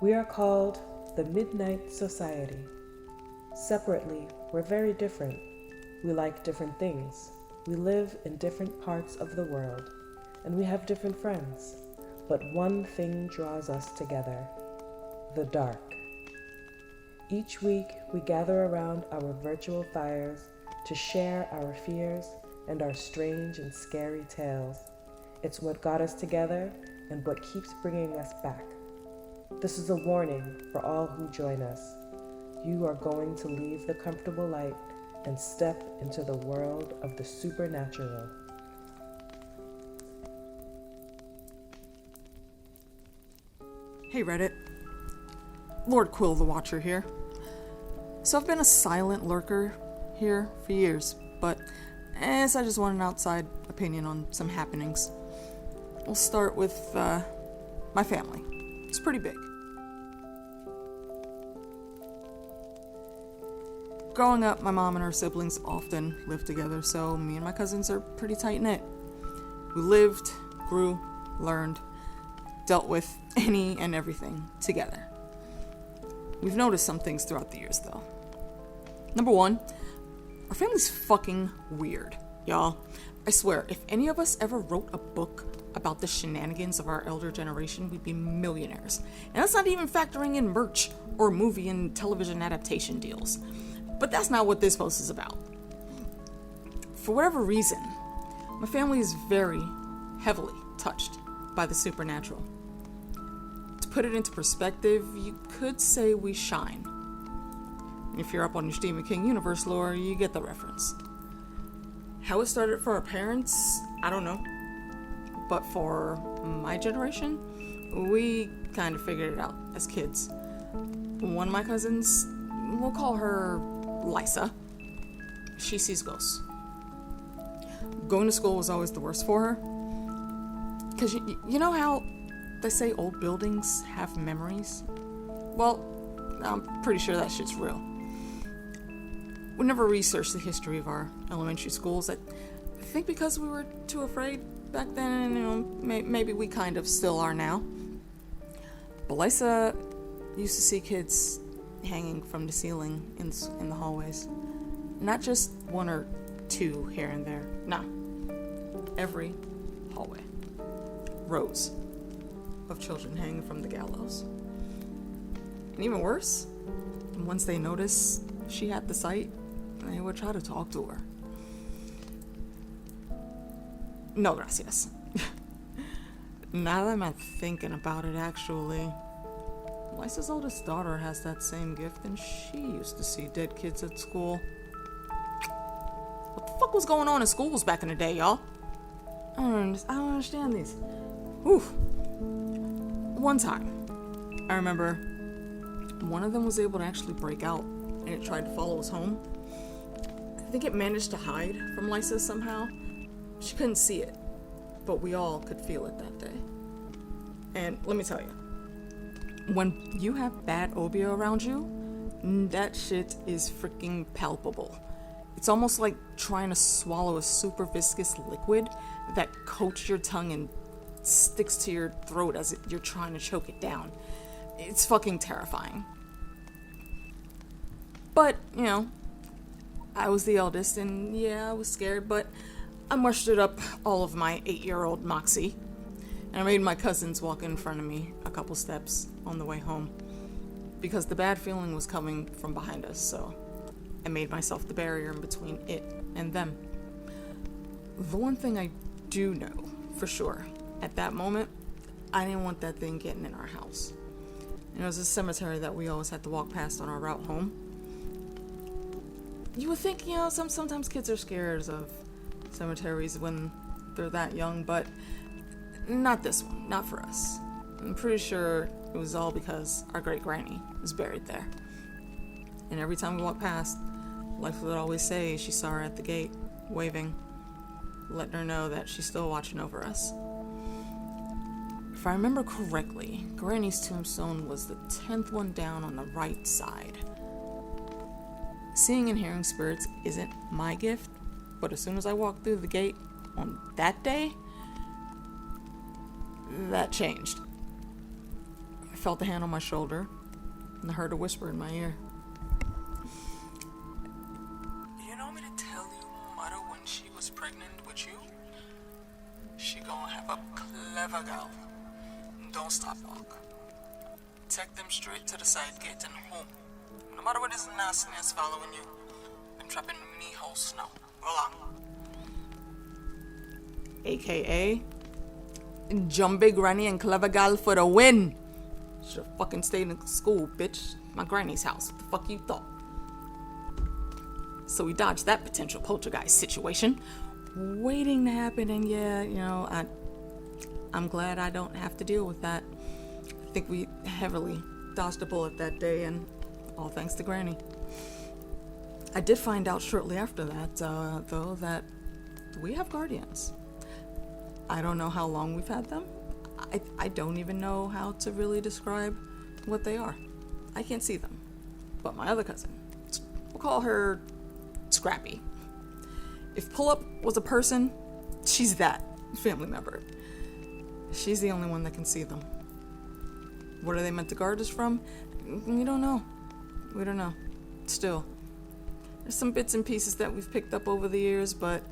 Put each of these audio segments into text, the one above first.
We are called the Midnight Society. Separately, we're very different. We like different things. We live in different parts of the world, and we have different friends. But one thing draws us together: the dark. Each week, we gather around our virtual fires to share our fears and our strange and scary tales. It's what got us together and what keeps bringing us back. This is a warning for all who join us. You are going to leave the comfortable light and step into the world of the supernatural. Hey Reddit, Lord Quill the Watcher here. So I've been a silent lurker here for years, but I just want an outside opinion on some happenings. We'll start with my family. It's pretty big. Growing up, my mom and her siblings often lived together, so me and my cousins are pretty tight-knit. We lived, grew, learned, dealt with any and everything together. We've noticed some things throughout the years, though. Number one, our family's fucking weird, y'all. I swear, if any of us ever wrote a book about the shenanigans of our elder generation, we'd be millionaires. And that's not even factoring in merch or movie and television adaptation deals. But that's not what this post is about. For whatever reason, my family is very heavily touched by the supernatural. To put it into perspective, you could say we shine. If you're up on your Stephen King universe lore, you get the reference. How it started for our parents, I don't know. But for my generation, we kind of figured it out as kids. One of my cousins, we'll call her Lisa, she sees ghosts. Going to school was always the worst for her. Because you know how they say old buildings have memories? Well, I'm pretty sure that shit's real. We never researched the history of our elementary schools. I think because we were too afraid back then, maybe we kind of still are now. But Lisa used to see kids hanging from the ceiling in the hallways. Not just one or two here and there. No. Every hallway. Rows of children hanging from the gallows. And even worse, once they noticed she had the sight, they would try to talk to her. No gracias. Now that I'm thinking about it, actually, Lisa's oldest daughter has that same gift, and she used to see dead kids at school. What the fuck was going on in schools back in the day, y'all? I don't understand these. Oof. One time, I remember one of them was able to actually break out, and it tried to follow us home. I think it managed to hide from Lisa somehow. She couldn't see it, but we all could feel it that day. And let me tell you, when you have bad obio around you, that shit is freaking palpable. It's almost like trying to swallow a super viscous liquid that coats your tongue and sticks to your throat as you're trying to choke it down. It's fucking terrifying. But, I was the eldest, and yeah, I was scared, but I mustered up all of my 8-year-old moxie, and I made my cousins walk in front of me a couple steps on the way home, because the bad feeling was coming from behind us, so I made myself the barrier in between it and them. The one thing I do know, for sure, at that moment, I didn't want that thing getting in our house. It was a cemetery that we always had to walk past on our route home. You would think, sometimes kids are scared of cemeteries when they're that young, but not this one, not for us. I'm pretty sure it was all because our great-granny was buried there. And every time we walked past, Life would always say she saw her at the gate, waving, letting her know that she's still watching over us. If I remember correctly, Granny's tombstone was the 10th one down on the right side. Seeing and hearing spirits isn't my gift, but as soon as I walked through the gate on that day, that changed. felt a hand on my shoulder, and I heard a whisper in my ear. You know me to tell you, Mother, when she was pregnant with you, she gonna have a clever girl. Don't stop walk. Take them straight to the side gate and home. No matter what is nastiness following you, I'm trapping me whole snow. Go along. AKA, Jumbie Granny and Clever Gal for the win. Should've fucking stayed in school, bitch. My granny's house. What the fuck you thought? So we dodged that potential poltergeist situation, waiting to happen, and yeah, you know, I'm glad I don't have to deal with that. I think we heavily dodged a bullet that day, and all thanks to Granny. I did find out shortly after that, though, that we have guardians. I don't know how long we've had them. I don't even know how to really describe what they are. I can't see them. But my other cousin, we'll call her Scrappy. If Pull-Up was a person, she's that family member. She's the only one that can see them. What are they meant to guard us from? We don't know. We don't know. Still, there's some bits and pieces that we've picked up over the years, but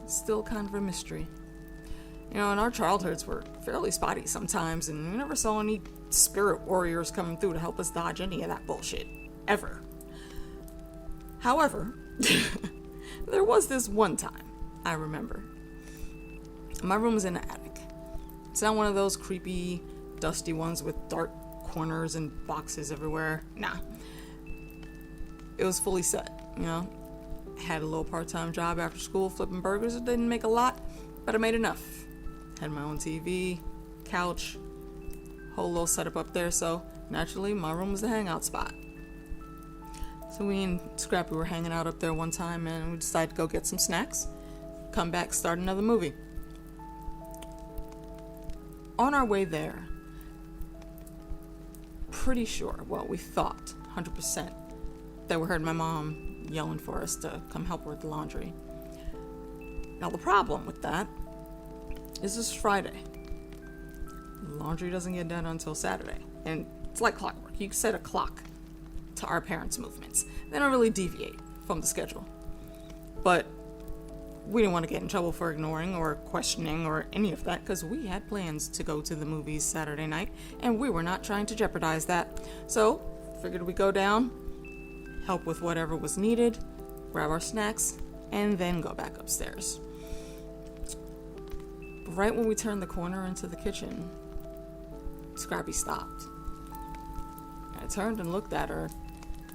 it's still kind of a mystery. You know, and our childhoods were fairly spotty sometimes, and we never saw any spirit warriors coming through to help us dodge any of that bullshit. Ever. However, there was this one time, I remember. My room was in the attic. It's not one of those creepy, dusty ones with dark corners and boxes everywhere. Nah. It was fully set, you know. Had a little part-time job after school flipping burgers. It didn't make a lot, but I made enough. Had my own TV, couch, whole little setup up there, so naturally my room was the hangout spot. So we and Scrappy were hanging out up there one time, and we decided to go get some snacks, come back, start another movie. On our way there, pretty sure, well, we thought 100% that we heard my mom yelling for us to come help her with the laundry. Now the problem with that is this Friday. Laundry doesn't get done until Saturday, and it's like clockwork. You can set a clock to our parents' movements. They don't really deviate from the schedule. But we didn't want to get in trouble for ignoring or questioning or any of that, because we had plans to go to the movies Saturday night, and we were not trying to jeopardize that. So, figured we'd go down, help with whatever was needed, grab our snacks, and then go back upstairs. But right when we turned the corner into the kitchen, Scrappy stopped. I turned and looked at her,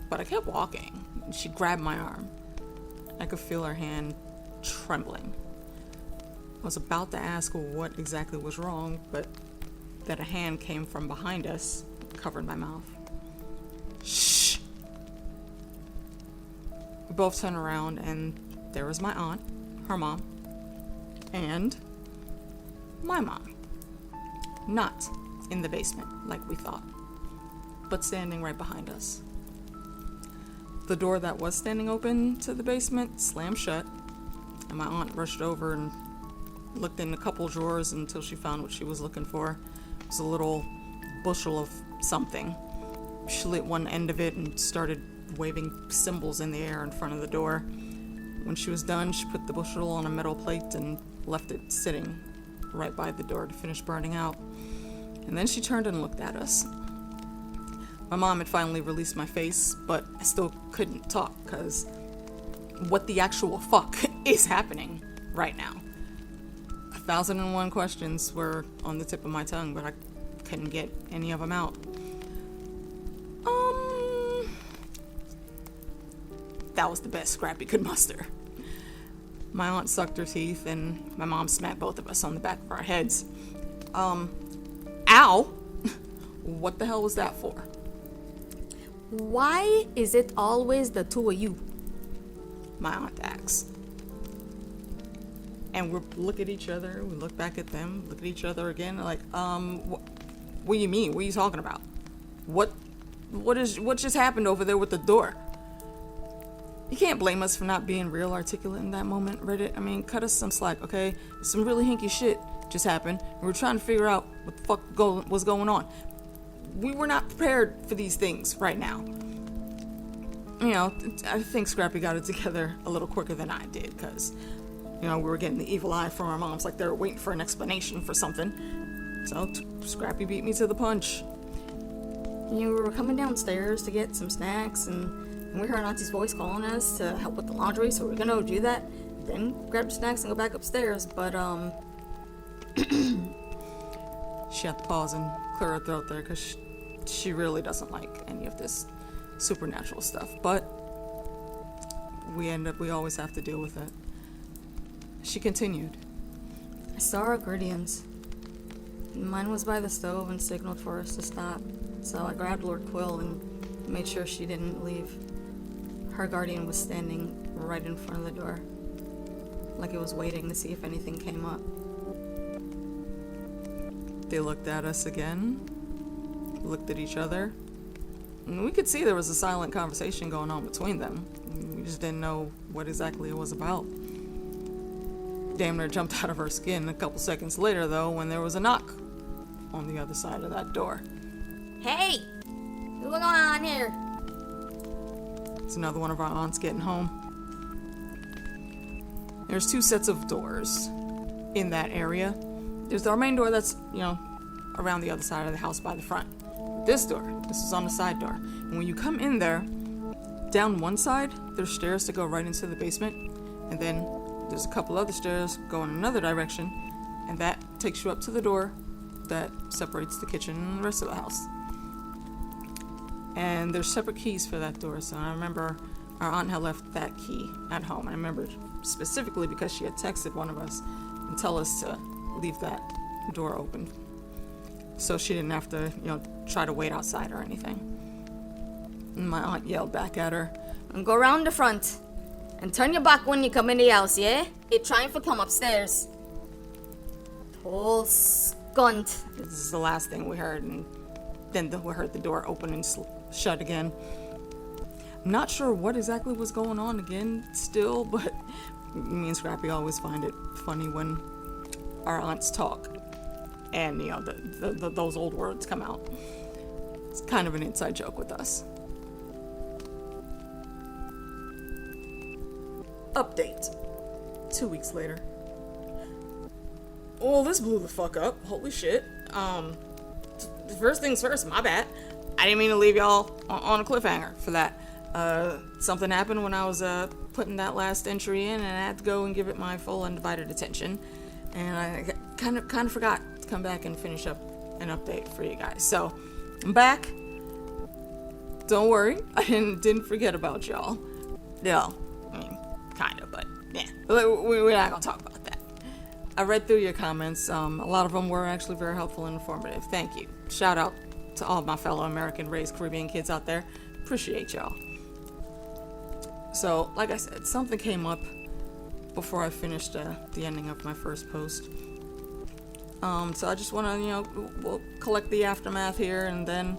but I kept walking. She grabbed my arm. I could feel her hand trembling. I was about to ask what exactly was wrong, but that a hand came from behind us, covered my mouth. Shh! We both turned around, and there was my aunt, her mom, and my mom. Not in the basement, like we thought, but standing right behind us. The door that was standing open to the basement slammed shut, and my aunt rushed over and looked in a couple drawers until she found what she was looking for. It was a little bushel of something. She lit one end of it and started waving symbols in the air in front of the door. When she was done, she put the bushel on a metal plate and left it sitting right by the door to finish burning out. And then she turned and looked at us. My mom had finally released my face, but I still couldn't talk, because what the actual fuck is happening right now? 1,001 questions were on the tip of my tongue, but I couldn't get any of them out. That was the best Scrappy could muster. My aunt sucked her teeth, and my mom smacked both of us on the back of our heads. Ow! What the hell was that for? Why is it always the two of you? My aunt asks. And we look at each other, we look back at them, look at each other again, like, what do you mean? What are you talking about? What just happened over there with the door? You can't blame us for not being real articulate in that moment, Reddit. I mean, cut us some slack, okay? Some really hinky shit just happened, and we're trying to figure out what the fuck was going on. we were not prepared for these things right now. You know, I think Scrappy got it together a little quicker than I did, because, you know, we were getting the evil eye from our moms, like they were waiting for an explanation for something. So Scrappy beat me to the punch. You were coming downstairs to get some snacks, and we heard Auntie's voice calling us to help with the laundry, so we're gonna go do that, then grab the snacks and go back upstairs, but, She had to pause and clear her throat there, because she really doesn't like any of this supernatural stuff, but we always have to deal with it. She continued. I saw our guardians. Mine was by the stove and signaled for us to stop, so I grabbed Lord Quill and made sure she didn't leave. Her guardian was standing right in front of the door, like it was waiting to see if anything came up. They looked at us again, looked at each other, and we could see there was a silent conversation going on between them. We just didn't know what exactly it was about. Damn near jumped out of her skin a couple seconds later, though, when there was a knock on the other side of that door. Hey! What's going on here? It's another one of our aunts getting home. There's 2 sets of doors in that area. There's our main door that's, you know, around the other side of the house by the front. This is on the side door. And when you come in there, down one side, there's stairs to go right into the basement. And then there's a couple other stairs going another direction. And that takes you up to the door that separates the kitchen and the rest of the house. And there's separate keys for that door. So I remember our aunt had left that key at home. I remember specifically because she had texted one of us and tell us to leave that door open, so she didn't have to, you know, try to wait outside or anything. And my aunt yelled back at her, And go around the front, and turn your back when you come in the house, yeah? It trying to come upstairs. Whole skunt. This is the last thing we heard, and then we heard the door open and shut again. I'm not sure what exactly was going on again still, but me and Scrappy always find it funny when our aunts talk, and you know those old words come out. It's kind of an inside joke with us. Update. 2 weeks later. Well, this blew the fuck up. Holy shit. First things first, my bad. I didn't mean to leave y'all on a cliffhanger for that. Something happened when I was putting that last entry in, and I had to go and give it my full undivided attention. And I kind of forgot to come back and finish up an update for you guys. So, I'm back. Don't worry, I didn't forget about y'all. No, I mean, kind of, but yeah. We're not gonna talk about that. I read through your comments. A lot of them were actually very helpful and informative. Thank you. Shout out to all of my fellow American-raised Caribbean kids out there. Appreciate y'all. So, like I said, something came up before I finished the ending of my first post. So I just want to, you know, we'll collect the aftermath here, and then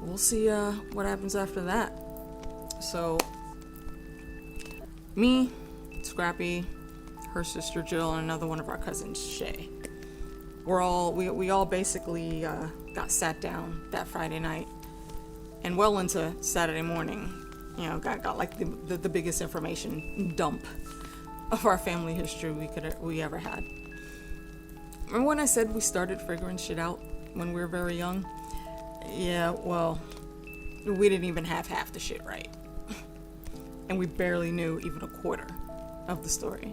we'll see what happens after that. So, me, Scrappy, her sister Jill, and another one of our cousins, Shay. We all basically got sat down that Friday night, and well into Saturday morning, you know, got like the biggest information dump of our family history we ever had. Remember when I said we started figuring shit out when we were very young? Yeah, well, we didn't even have half the shit right. And we barely knew even a quarter of the story.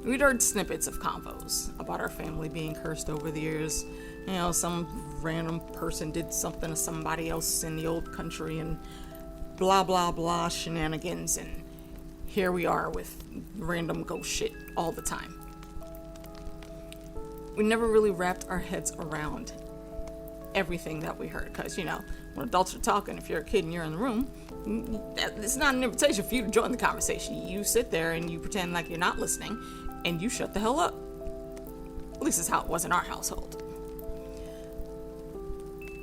We'd heard snippets of convos about our family being cursed over the years. You know, some random person did something to somebody else in the old country and blah blah blah shenanigans, and here we are with random ghost shit all the time. We never really wrapped our heads around everything that we heard, because, you know, when adults are talking, if you're a kid and you're in the room, it's not an invitation for you to join the conversation. You sit there and you pretend like you're not listening, and you shut the hell up. At least that's how it was in our household.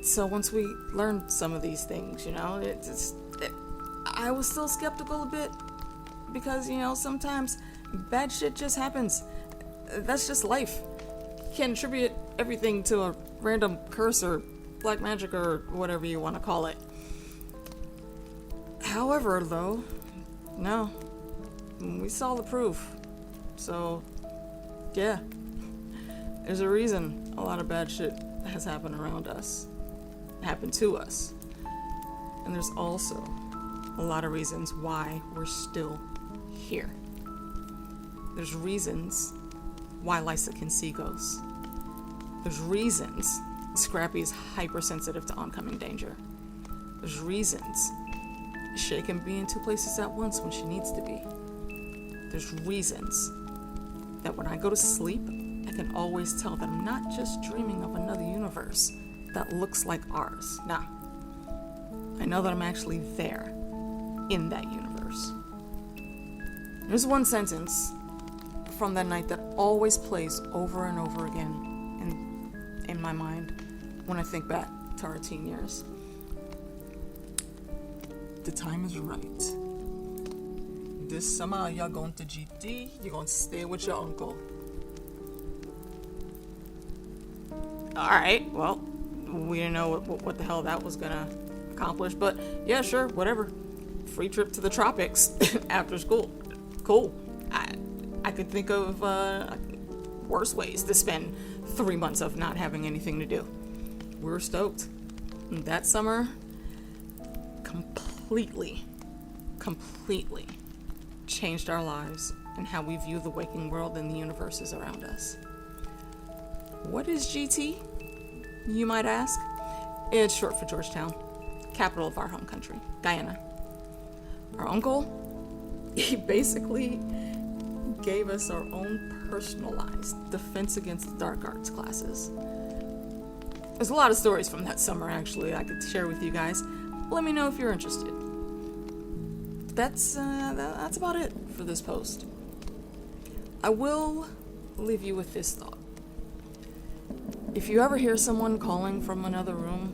So once we learned some of these things, you know, I was still skeptical a bit, because, you know, sometimes bad shit just happens. That's just life. You can't attribute everything to a random curse or black magic or whatever you want to call it. However, though, no. We saw the proof. So, yeah. There's a reason a lot of bad shit has happened around us. Happened to us. And there's also a lot of reasons why we're still here. There's reasons why Lysa can see ghosts. There's reasons Scrappy is hypersensitive to oncoming danger. There's reasons Shay can be in two places at once when she needs to be. There's reasons that when I go to sleep, I can always tell that I'm not just dreaming of another universe that looks like ours. Nah. I know that I'm actually there, in that universe. There's one sentence from that night that always plays over and over again in my mind when I think back to our teen years. The time is right. This summer you're going to GT, you're going to stay with your uncle. Alright, well, we didn't know what the hell that was gonna accomplish, but yeah, sure, whatever. Free trip to the tropics after school. Cool. I could think of worse ways to spend 3 months of not having anything to do. We were stoked. And that summer completely changed our lives and how we view the waking world and the universes around us. What is GT, you might ask? It's short for Georgetown, capital of our home country, Guyana. Our uncle, he basically gave us our own personalized Defense Against the Dark Arts classes. There's a lot of stories from that summer, actually, I could share with you guys. Let me know if you're interested. That's about it for this post. I will leave you with this thought. If you ever hear someone calling from another room,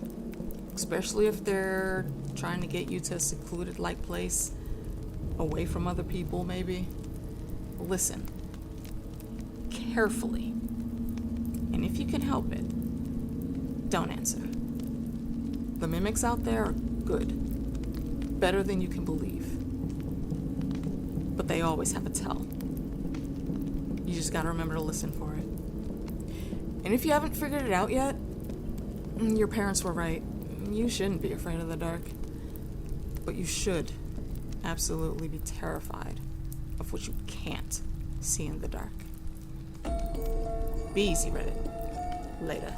especially if they're trying to get you to a secluded-like place, away from other people maybe, listen carefully. And if you can help it, don't answer. The mimics out there are good, better than you can believe. But they always have a tell. You just gotta remember to listen for it. And if you haven't figured it out yet, your parents were right. You shouldn't be afraid of the dark. But you should absolutely be terrified of what you can't see in the dark. Be easy, Reddit. Later.